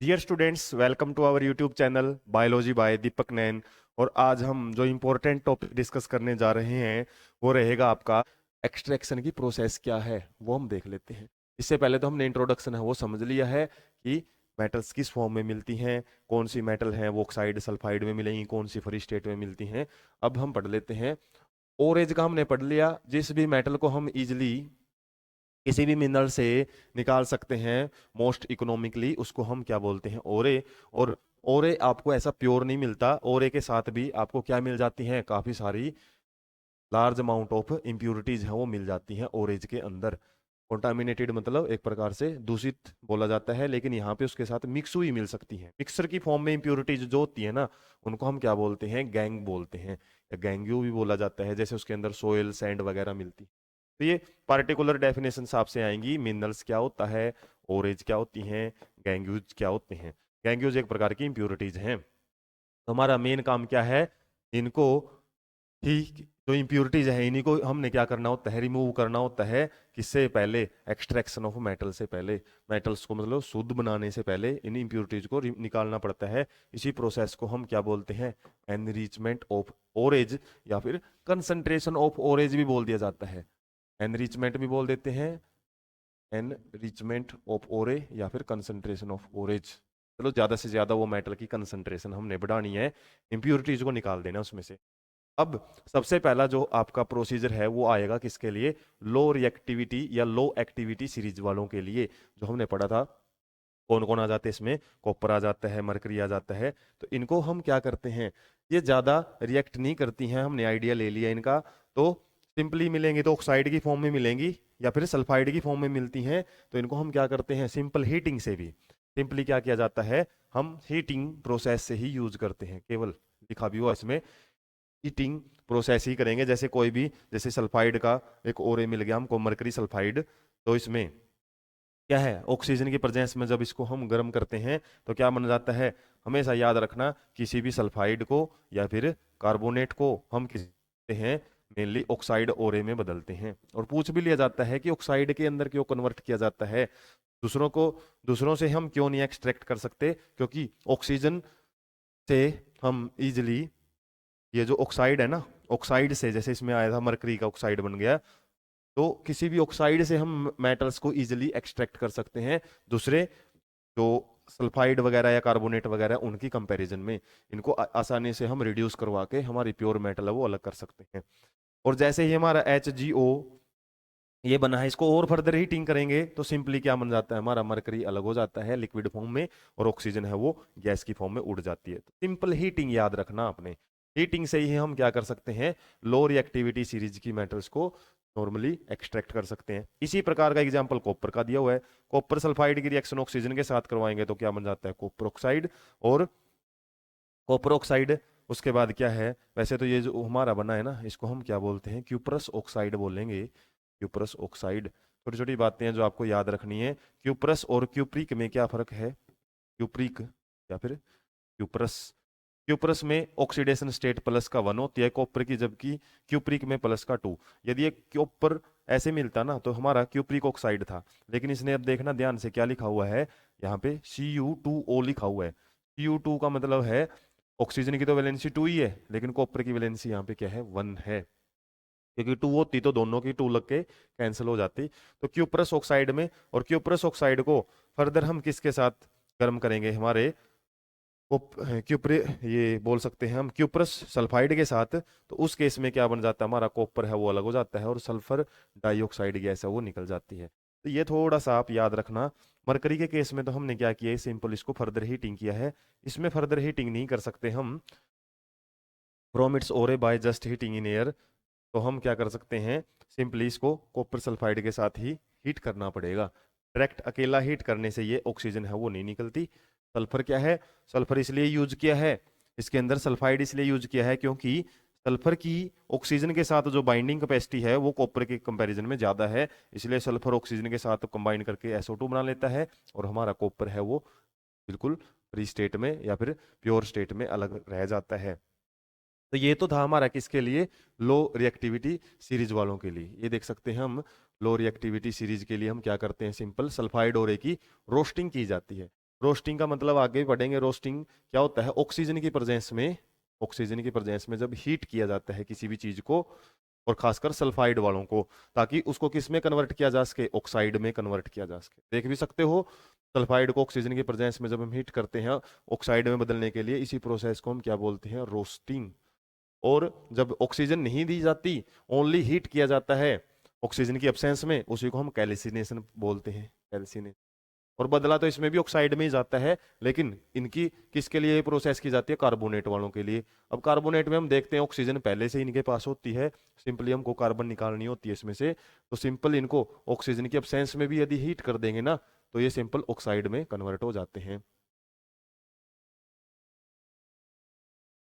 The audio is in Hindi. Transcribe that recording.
Dear students, welcome to our YouTube channel biology by Deepak Nain. और आज हम जो इम्पोर्टेंट टॉपिक डिस्कस करने जा रहे हैं वो रहेगा आपका एक्सट्रैक्शन की प्रोसेस क्या है, वो हम देख लेते हैं। इससे पहले तो हमने इंट्रोडक्शन है वो समझ लिया है कि मेटल्स किस फॉर्म में मिलती हैं, कौन सी मेटल हैं वो ऑक्साइड सल्फाइड में मिलेंगी, कौन सी फ्री स्टेट में मिलती हैं। अब हम पढ़ लेते हैं। ओरेज का हमने पढ़ लिया, जिस भी मेटल को हम इजिली किसी भी मिनरल से निकाल सकते हैं मोस्ट इकोनॉमिकली, उसको हम क्या बोलते हैं, ओरे। और ओरे आपको ऐसा प्योर नहीं मिलता, ओरे के साथ भी आपको क्या मिल जाती हैं, काफी सारी लार्ज अमाउंट ऑफ इम्प्यूरिटीज हैं वो मिल जाती हैं ओरेज के अंदर। कॉन्टामिनेटेड मतलब एक प्रकार से दूषित बोला जाता है, लेकिन यहाँ पे उसके साथ मिक्स हुई मिल सकती है। मिक्सर की फॉर्म में इम्प्यूरिटीज जो होती है ना, उनको हम क्या बोलते हैं, गैंग बोलते हैं या गैंग्यू भी बोला जाता है। जैसे उसके अंदर सोयल सैंड वगैरह मिलती है। तो ये पार्टिकुलर डेफिनेशन आपसे आएंगी, मिनरल्स क्या होता है, ओरेज क्या होती हैं, गैंग्यूज क्या होते हैं। गैंग्यूज एक प्रकार की इम्प्यूरिटीज हैं। तो हमारा मेन काम क्या है, इनको ही जो इम्प्यूरिटीज है इन्हीं को हमने क्या करना होता है, रिमूव करना होता है। किससे पहले, एक्सट्रैक्शन ऑफ मेटल से पहले। मेटल्स को मतलब शुद्ध बनाने से पहले इन इम्प्यूरिटीज को निकालना पड़ता है। इसी प्रोसेस को हम क्या बोलते हैं, एनरिचमेंट ऑफ ओरेज या फिर कंसंट्रेशन ऑफ ओरेज भी बोल दिया जाता है। एनरिचमेंट भी बोल देते हैं, एनरिचमेंट ऑफ ओरे या फिर कंसंट्रेशन ऑफ ओरेज। चलो, ज्यादा से ज्यादा वो मेटल की कंसंट्रेशन हमने बढ़ानी है, इम्प्यूरिटीज को निकाल देना उसमें से। अब सबसे पहला जो आपका प्रोसीजर है वो आएगा किसके लिए, लो रिएक्टिविटी या लो एक्टिविटी सीरीज वालों के लिए। जो हमने पढ़ा था, कौन कौन आ जाते हैं इसमें, कॉपर आ जाता है, मरकरी आ जाता है। तो इनको हम क्या करते हैं, ये ज्यादा रिएक्ट नहीं करती हैं, हमने आइडिया ले लिया इनका। तो सिंपली मिलेंगी तो ऑक्साइड की फॉर्म में मिलेंगी या फिर सल्फाइड की फॉर्म में मिलती हैं। तो इनको हम क्या करते हैं, सिंपल हीटिंग से भी, सिंपली क्या किया जाता है, हम हीटिंग प्रोसेस से ही यूज करते हैं। केवल लिखा भी हुआ इसमें, हीटिंग प्रोसेस ही करेंगे। जैसे कोई भी, जैसे सल्फाइड का एक ओरे मिल गया हमको, मरकरी सल्फाइड। तो इसमें क्या है, ऑक्सीजन की प्रेजेंस में जब इसको हम गर्म करते हैं तो क्या बन जाता है। हमेशा याद रखना, किसी भी सल्फाइड को या फिर कार्बोनेट को हम कहते हैं मेनली ऑक्साइड ओरे में बदलते हैं। और पूछ भी लिया जाता है कि ऑक्साइड के अंदर क्यों कन्वर्ट किया जाता है, दूसरों को, दूसरों से हम क्यों नहीं एक्सट्रैक्ट कर सकते। क्योंकि ऑक्सीजन से हम इजिली, ये जो ऑक्साइड है ना, ऑक्साइड से, जैसे इसमें आया था मरकरी का ऑक्साइड बन गया, तो किसी भी ऑक्साइड से हम मेटल्स को इजीली एक्सट्रैक्ट कर सकते हैं दूसरे जो सल्फाइड वगैरह या कार्बोनेट वगैरह उनकी कंपैरिजन में। इनको आसानी से हम रिड्यूस करवा के हमारी प्योर मेटल है वो अलग कर सकते हैं। और जैसे ही हमारा HgO ये बना है, इसको और फर्दर हीटिंग करेंगे तो सिंपली क्या बन जाता है, हमारा मरकरी अलग हो जाता है लिक्विड फॉर्म में, और ऑक्सीजन है वो गैस की फॉर्म में उड़ जाती है। तो सिंपल हीटिंग याद रखना आपने, हीटिंग से ही हम क्या कर सकते हैं, लो रिएक्टिविटी सीरीज की मेटल्स को नॉर्मली एक्सट्रैक्ट कर सकते हैं। इसी प्रकार का एग्जांपल कॉपर का दिया हुआ है। कॉपर सल्फाइड की रिएक्शन ऑक्सीजन के साथ करवाएंगे तो क्या बन जाता है, कॉपर ऑक्साइड। और कॉपर ऑक्साइड, उसके बाद क्या है, वैसे तो ये जो हमारा बना है ना, इसको हम क्या बोलते हैं, क्यूप्रस ऑक्साइड बोलेंगे, क्यूप्रस ऑक्साइड। छोटी छोटी बातें हैं जो आपको याद रखनी है। क्यूप्रस और क्यूप्रिक में क्या फर्क है, क्यूप्रिक या फिर क्यूप्रस। क्यूप्रस में ऑक्सीडेशन स्टेट +1 होती है कॉपर की, जबकि क्यूप्रिक में +2। यदि ये कॉपर ऐसे मिलता ना तो हमारा क्यूप्रिक ऑक्साइड था, लेकिन इसने, अब देखना ध्यान से, क्या लिखा हुआ है यहाँ पे, Cu2O लिखा हुआ है। Cu2 का मतलब है, ऑक्सीजन की तो वैलेंसी 2 ही है, लेकिन कॉपर की वैलेंसी यहाँ पे क्या है, 1 है। क्योंकि 2 होती तो दोनों की 2 लग के कैंसिल हो जाती। तो क्यूप्रस ऑक्साइड में, और क्यूप्रस ऑक्साइड को फर्दर हम किसके साथ गर्म करेंगे, हमारे क्यूप्रे, ये बोल सकते हैं हम क्यूप्रस सल्फाइड के साथ। तो उस केस में क्या बन जाता है, हमारा कॉपर है वो अलग हो जाता है और सल्फर डाइऑक्साइड गैस है वो निकल जाती है। तो ये थोड़ा सा आप याद रखना। मरकरी के केस में तो हमने क्या किया है, सिंपल इसको फर्दर हीटिंग किया है। इसमें फर्दर हीटिंग नहीं कर सकते हम, फ्रॉम इट्स ओरे by just heating in air. तो हम क्या कर सकते हैं, सिंपली इसको कॉपर सल्फाइड के साथ ही हीट करना पड़ेगा। डायरेक्ट अकेला हीट करने से ये ऑक्सीजन है वो नहीं निकलती। सल्फर क्या है, सल्फर इसलिए यूज किया है, इसके अंदर सल्फाइड इसलिए यूज किया है क्योंकि सल्फर की ऑक्सीजन के साथ जो बाइंडिंग कैपेसिटी है वो कॉपर के कंपैरिजन में ज्यादा है। इसलिए सल्फर ऑक्सीजन के साथ कंबाइन करके SO2 बना लेता है, और हमारा कॉपर है वो बिल्कुल फ्री स्टेट में या फिर प्योर स्टेट में अलग रह जाता है। तो ये तो था हमारा किसके लिए, लो रिएक्टिविटी सीरीज वालों के लिए। ये देख सकते हैं हम, लो रिएक्टिविटी सीरीज के लिए हम क्या करते हैं, सिंपल सल्फाइड ओरे की रोस्टिंग की जाती है। रोस्टिंग का मतलब आगे बढ़ेंगे। रोस्टिंग क्या होता है? ऑक्सीजन की प्रेजेंस में जब हीट किया जाता है किसी भी चीज को, और खासकर सल्फाइड वालों को, ताकि उसको किस में कन्वर्ट किया जा सके? ऑक्साइड में कन्वर्ट किया जा सके। देख भी सकते हो, सल्फाइड को ऑक्सीजन की प्रेजेंस में जब हम हीट करते हैं ऑक्साइड में बदलने के लिए, इसी प्रोसेस को हम क्या बोलते हैं? रोस्टिंग। और जब ऑक्सीजन नहीं दी जाती, ओनली हीट किया जाता है ऑक्सीजन की एब्सेंस में, उसी को हम कैल्सिनेशन बोलते हैं। कैल्सिनेशन। और बदला तो इसमें भी ऑक्साइड में ही जाता है, लेकिन इनकी किसके लिए प्रोसेस की जाती है? कार्बोनेट वालों के लिए। अब कार्बोनेट में हम देखते हैं ऑक्सीजन पहले से इनके पास होती है, सिंपली हमको कार्बन निकालनी होती है इसमें से, तो सिंपल इनको ऑक्सीजन की एब्सेंस में भी यदि हीट कर देंगे ना, तो ये सिंपल ऑक्साइड में कन्वर्ट हो जाते हैं।